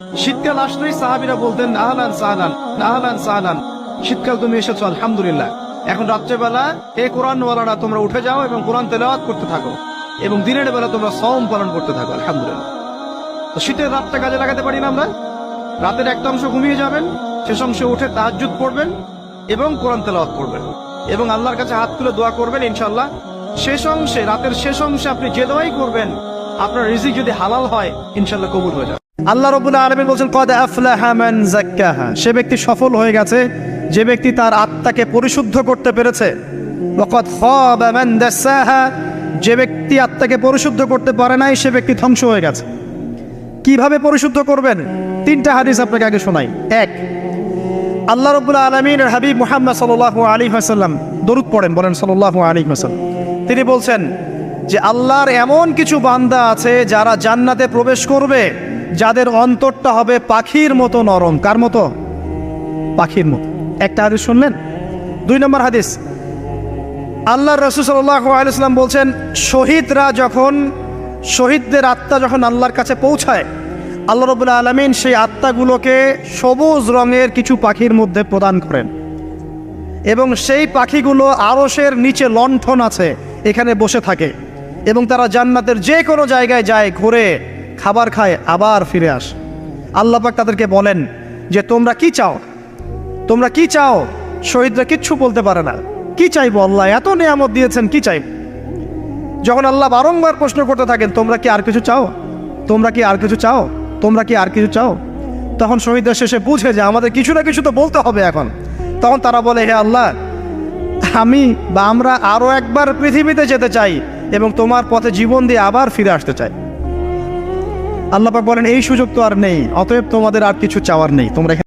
শীতকাল আসলেই সাহাবীরা বলতেন আহলান সাহলান, আহলান সাহলান, শীতকাল তুমি এসেছো আলহামদুলিল্লাহ। এখন রাত্রেবেলা হে কোরআনওয়ালারা তোমরা উঠে যাও এবং কোরআন তেলাওয়াত করতে থাকো, এবং দিনের বেলা তোমরা সওম পালন করতে থাকো আলহামদুলিল্লাহ। তো শীতের রাতটা কাজে লাগাতে পারি না আমরা? রাতের একটা অংশ ঘুমিয়ে যাবেন, শেষ অংশে উঠে তাহাজ্জুদ পড়বেন এবং কোরআন তেলাওয়াত করবেন এবং আল্লাহর কাছে হাত তুলে দোয়া করবেন। ইনশাআল্লাহ শেষ অংশে, রাতের শেষ অংশে আপনি যে দোয়াই করবেন, আপনার রিজিক যদি হালাল হয় ইনশাআল্লাহ কবুল হয়ে যাবে। আল্লাহ রাব্বুল আলামিন বলেন কদ আফলাহা মান যাক্কাহা, সে ব্যক্তি সফল হয়ে গেছে যে ব্যক্তি তার আত্মাকে পরিশুদ্ধ করতে পেরেছে। ওয়া কদ খাবা মান দাসাহা, যে ব্যক্তি আত্মাকে পরিশুদ্ধ করতে পারে নাই সে ব্যক্তি ধ্বংস হয়ে গেছে। কিভাবে পরিশুদ্ধ করবেন? তিনটা হাদিস আপনাকে আগে শোনাই। এক, আল্লাহ রাব্বুল আলামিনের হাবিব মুহাম্মদ সাল্লাল্লাহু আলাইহি ওয়াসাল্লাম দরুদ পড়েন, বলেন সাল্লাল্লাহু আলাইহি ওয়াসাল্লাম। তিনি বলছেন যে আল্লাহর এমন কিছু বান্দা আছে যারা জান্নাতে প্রবেশ করবে যাদের অন্তরটা হবে পাখির মতো নরম। কার মতো? পাখির মতো। একটা হাদিস শুনলেন। দুই নম্বর হাদিস, আল্লাহর রাসূল সাল্লাল্লাহু আলাইহি ওয়াসাল্লাম বলছেন শহীদদের আত্মা যখন আল্লাহর কাছে পৌঁছায়, আল্লাহ রাব্বুল আলামিন সেই আত্মাগুলোকে সবুজ রঙের কিছু পাখির মধ্যে প্রদান করেন এবং সেই পাখিগুলো আরশের নিচে লণ্ঠন আছে এখানে বসে থাকে এবং তারা জান্নাতের যে কোনো জায়গায় যায়, ঘুরে খাবার খায়, আবার ফিরে আসে। আল্লাহ পাক তাদেরকে বলেন যে তোমরা কি চাও, তোমরা কি চাও? শহীদরা কিচ্ছু বলতে পারে না। কি চাইবো? আল্লাহ এত নিয়ামত দিয়েছেন, কি চাইব? যখন আল্লাহ বারংবার প্রশ্ন করতে থাকেন তোমরা কি আর কিছু চাও, তোমরা কি আর কিছু চাও, তোমরা কি আর কিছু চাও, তখন শহীদরা শেষে বুঝে যে আমাদের কিছু না কিছু তো বলতে হবে এখন। তখন তারা বলে হে আল্লাহ, আমরা আরো একবার পৃথিবীতে যেতে চাই এবং তোমার পথে জীবন দিয়ে আবার ফিরে আসতে চাই। আল্লাহ পাক বলেন এই সুযোগ তো আর নেই, অতএব তোমাদের আর কিছু চাওয়ার নেই, তোমরা